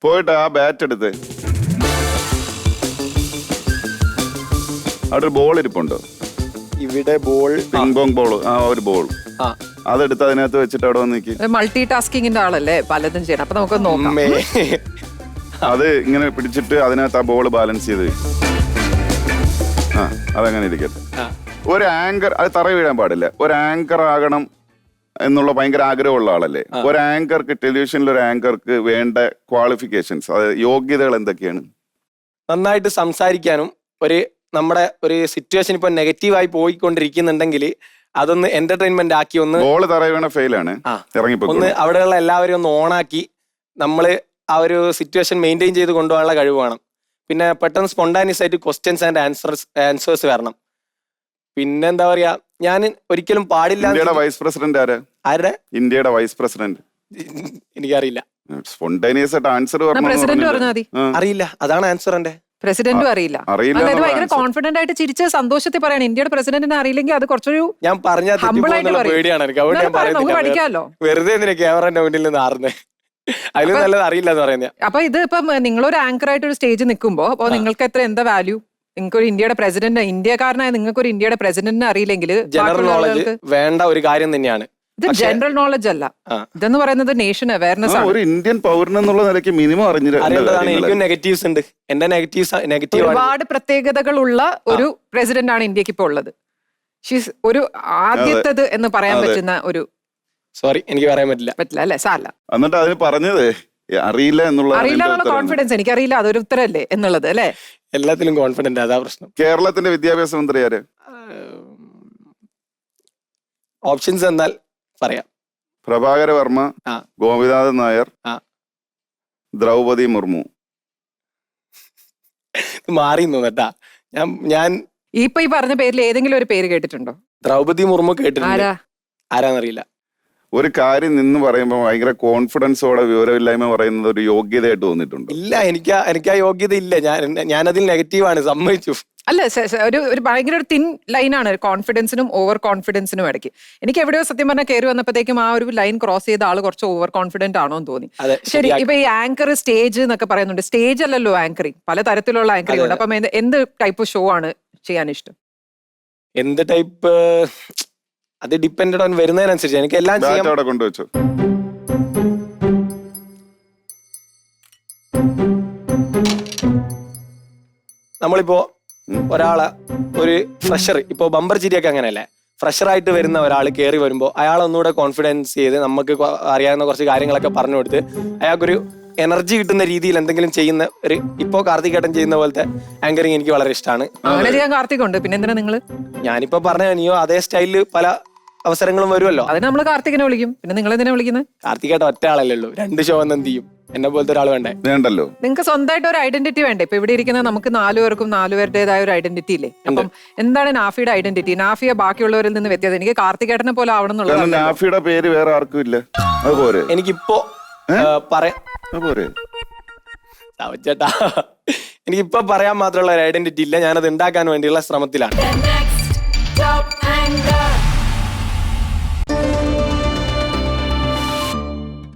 പോയിട്ട് ആ ബാറ്റ് എടുത്ത് അവിടെ ഒരു ബോൾ ഇരിപ്പുണ്ടോ? ഇവിടെ ബോൾ, പിങ് പോങ് ബോൾ, ആ ഒരു ബോൾ അതെടുത്ത് അതിനകത്ത് വെച്ചിട്ട് അവിടെ വന്ന് നിൽക്കി. മൾട്ടി ടാസ്കിങ്ങിന്റെ ആളല്ലേ, പലതും ചെയ്യണം. അപ്പൊ നമുക്ക് നോക്കാം. അത് ഇങ്ങനെ പിടിച്ചിട്ട് അതിനകത്ത് ആ ബോൾ ബാലൻസ് ചെയ്ത് അതങ്ങനെ ഇരിക്കട്ടെ. ഒരു ആങ്കർ, അത് തറ വീഴാൻ പാടില്ല. ഒരു ആങ്കർ ആകണം എന്നുള്ള ഭയങ്കര ആഗ്രഹമുള്ള ആളല്ലേ? ഒരു ആങ്കർക്ക്, ടെലിവിഷനിൽ ഒരു ആങ്കർക്ക് വേണ്ട ക്വാളിഫിക്കേഷൻസ്, അത് യോഗ്യതകൾ എന്തൊക്കെയാണ്? നന്നായിട്ട് സംസാരിക്കാനും, നമ്മുടെ ഒരു സിറ്റുവേഷൻ ഇപ്പൊ നെഗറ്റീവായി പോയിക്കൊണ്ടിരിക്കുന്നുണ്ടെങ്കിൽ അതൊന്ന് എന്റർടൈൻമെന്റ് ആക്കി ഒന്ന് ബോൾ തറ വീണ ഫെയിലാണ്, ഇറങ്ങിപ്പോ ഒന്ന് അവിടെയുള്ള എല്ലാവരും ഒന്ന് ഓണാക്കി നമ്മള് ആ ഒരു സിറ്റുവേഷൻ മെയിൻറ്റെയിൻ ചെയ്ത് കൊണ്ടുപോകാനുള്ള കഴിവ് വേണം. പിന്നെ പെട്ടെന്ന് സ്പോണ്ടാനിയസ് ആയിട്ട് ക്വസ്റ്റ്യൻസ് ആൻഡ് ആൻസേഴ്സ് വരണം. പിന്നെ എന്താ പറയാ, ഞാൻ ഒരിക്കലും പാടില്ല. ഇന്ത്യയുടെ വൈസ് പ്രസിഡന്റ് ആരുടെ? ഇന്ത്യയുടെ വൈസ് പ്രസിഡന്റ് എനിക്കറിയില്ല. സ്പോണ്ടേനിയസ് ആയിട്ട് ആൻസർ അറിയില്ല, അതാണ് ആൻസർ. എന്റെ പ്രസിഡന്റും അറിയില്ല. അതായത് ഭയങ്കര കോൺഫിഡന്റ് ആയിട്ട് ചിരിച്ച് സന്തോഷത്തിൽ പറയണം. ഇന്ത്യയുടെ പ്രസിഡന്റിനെ അറിയില്ലെങ്കിൽ അത് കുറച്ചൊരു ഞാൻ പറഞ്ഞ പേടിയാണ് എനിക്ക്. അതുകൊണ്ട് ഞാൻ പഠിക്കാമല്ലോ. വെറുതെ എന്തിനാ ക്യാമറന്റെ മുന്നിൽ നിന്ന് ആറുന്നേ? അതിൽ നല്ലത് അറിയില്ല എന്ന് പറയുന്നത്. അപ്പൊ ഇത് ഇപ്പം നിങ്ങളൊരു ആങ്കർ ആയിട്ട് ഒരു സ്റ്റേജ് നിൽക്കുമ്പോ അപ്പൊ നിങ്ങൾക്ക് എന്താ വാല്യൂ? നിങ്ങൾക്ക് ഒരു ഇന്ത്യയുടെ പ്രസിഡന്റ്, ഇന്ത്യക്കാരനായ നിങ്ങൾക്ക് ഒരു ഇന്ത്യയുടെ പ്രസിഡന്റിനെ അറിയില്ലെങ്കിൽ ജനറൽ നോളജ് വേണ്ട ഒരു കാര്യം തന്നെയാണ്. ഇത് ജനറൽ നോളജ് അല്ല, ഇതെന്ന് പറയുന്നത് നേഷൻ അവയർനെസ് ആണ്. ഒരു ഇന്ത്യൻ പൗരനെന്നുള്ള നിലയ്ക്ക് മിനിമം അറിയേണ്ടതാണ്. എനിക്കും നെഗറ്റീവ്സ് ഉണ്ട്. എന്റെ നെഗറ്റീവ് ഒരുപാട് പ്രത്യേകതകളുള്ള ഒരു പ്രസിഡന്റ് ആണ് ഇന്ത്യക്ക് ഇപ്പൊ ഉള്ളത്. ഒരു ആദ്യത്തേത് എന്ന് പറയാൻ പറ്റുന്ന ഒരു, സോറി എനിക്ക് പറയാൻ പറ്റില്ല അല്ലെ? സാല എന്നിട്ട് അതിന് പറഞ്ഞത് അറിയില്ല എന്നുള്ള കോൺഫിഡൻസ്. എനിക്കറിയില്ല, അതൊരു ഉത്തരല്ലേ എന്നുള്ളത് അല്ലെ? എല്ലാത്തിലും കോൺഫിഡന്റ്, അതാ പ്രശ്നം. കേരളത്തിന്റെ വിദ്യാഭ്യാസ മന്ത്രി ആര്? ഓപ്ഷൻസ് എന്നാൽ പറയാം. പ്രഭാകര വർമ്മ, ഗോപിനാഥൻ നായർ, ദ്രൗപതി മുർമു. മാറി കേട്ടാ. ഞാൻ ഇപ്പൊ ഈ പറഞ്ഞ പേരിൽ ഏതെങ്കിലും ഒരു പേര് കേട്ടിട്ടുണ്ടോ? ദ്രൗപതി മുർമു കേട്ടിട്ടുണ്ട്. ആരാന്നറിയില്ല. ഒരു കാര്യം നിന്ന് പറയുമ്പോൾ ഭയങ്കര കോൺഫിഡൻസോടെ വിവരമില്ലായ്മ പറയുന്നത് ഒരു യോഗ്യതയായിട്ട് തോന്നിയിട്ടുണ്ട്? ഇല്ല, എനിക്ക് ആ യോഗ്യത ഇല്ല. ഞാനതിൽ നെഗറ്റീവാണ്, സമ്മതിച്ചു. അല്ല, ഒരു ഭയങ്കര ഒരു തിൻ ലൈനാണ് കോൺഫിഡൻസിനും ഓവർ കോൺഫിഡൻസിനും ഇടയ്ക്ക്. എനിക്ക് എവിടെയോ സത്യം പറഞ്ഞാൽ കയറി വന്നപ്പോഴത്തേക്കും ആ ഒരു ലൈൻ ക്രോസ് ചെയ്ത ആള് കുറച്ച് ഓവർ കോൺഫിഡന്റ് ആണോ എന്ന് തോന്നി. ശരി, ഇപ്പൊ ഈ ആങ്കർ സ്റ്റേജ് എന്നൊക്കെ പറയുന്നുണ്ട്. സ്റ്റേജ് അല്ലല്ലോ ആങ്കറിങ്, പല തരത്തിലുള്ള ആങ്കറിങ് ഉണ്ട്. അപ്പം എന്ത് ടൈപ്പ് ഷോ ആണ് ചെയ്യാൻ ഇഷ്ടം? എന്ത് ടൈപ്പ് അത് ഡിപ്പെൻഡ് ഓൺ വരുന്നതിനനുസരിച്ച് എനിക്ക് എല്ലാം ചെയ്യാം. കൊണ്ടുവച്ചു നമ്മളിപ്പോ ഒരാളെ ഒരു ഫ്രഷർ, ഇപ്പൊ ബമ്പർ ചിരിയൊക്കെ അങ്ങനെയല്ലേ, ഫ്രഷറായിട്ട് വരുന്ന ഒരാൾ കയറി വരുമ്പോൾ അയാൾ ഒന്നുകൂടെ കോൺഫിഡൻസ് ചെയ്ത് നമുക്ക് അറിയാവുന്ന കുറച്ച് കാര്യങ്ങളൊക്കെ പറഞ്ഞു കൊടുത്ത് അയാൾക്കൊരു എനർജി കിട്ടുന്ന രീതിയിൽ എന്തെങ്കിലും ചെയ്യുന്ന ഒരു, ഇപ്പോ കാർത്തികേട്ടൻ ചെയ്യുന്ന പോലത്തെ ആങ്കറിങ് എനിക്ക് വളരെ ഇഷ്ടമാണ്. അങ്ങനെ ചെയ്യാൻ കാർത്തികുണ്ട്. പിന്നെ എന്തിനാ നിങ്ങള്? ഞാനിപ്പോ പറഞ്ഞ നീയോ അതേ സ്റ്റൈലില് പല അവസരങ്ങളും വരുമല്ലോ. അതിന് നമ്മള് കാർത്തികിനെ വിളിക്കും. പിന്നെ നിങ്ങൾ എന്തിനാ വിളിക്കുന്നത്? കാർത്തികേട്ടൻ ഒറ്റ ആളല്ലേ ഉള്ളൂ, 2 ഷോ എന്ത് ചെയ്യും? എന്നെ പോലത്തെ ഒരാൾ വേണ്ടല്ലോ. നിങ്ങൾക്ക് സ്വന്തമായിട്ട് ഒരു ഐഡന്റിറ്റി വേണ്ടേ? ഇപ്പൊ ഇവിടെ ഇരിക്കുന്ന നമുക്ക് 4 പേർക്കും 4 പേരുടേതായ ഒരു ഐഡന്റിറ്റി ഇല്ലേ? അപ്പം എന്താണ് നാഫിയുടെ ഐഡന്റിറ്റി? നാഫിയ ബാക്കിയുള്ളവരിൽ നിന്ന് വ്യത്യാസം. എനിക്ക് കാർത്തികേട്ടനെ പോലെ ആവണം എന്നുള്ളത്. നാഫിയുടെ പേര് വേറെ ആർക്കും ഇല്ല. അതുപോലെ എനിക്കിപ്പോ ചേട്ടാ, എനിക്കിപ്പോ പറയാൻ മാത്രമുള്ള ഒരു ഐഡന്റിറ്റി ഇല്ല. ഞാനത് ഉണ്ടാക്കാൻ വേണ്ടിയുള്ള ശ്രമത്തിലാണ്.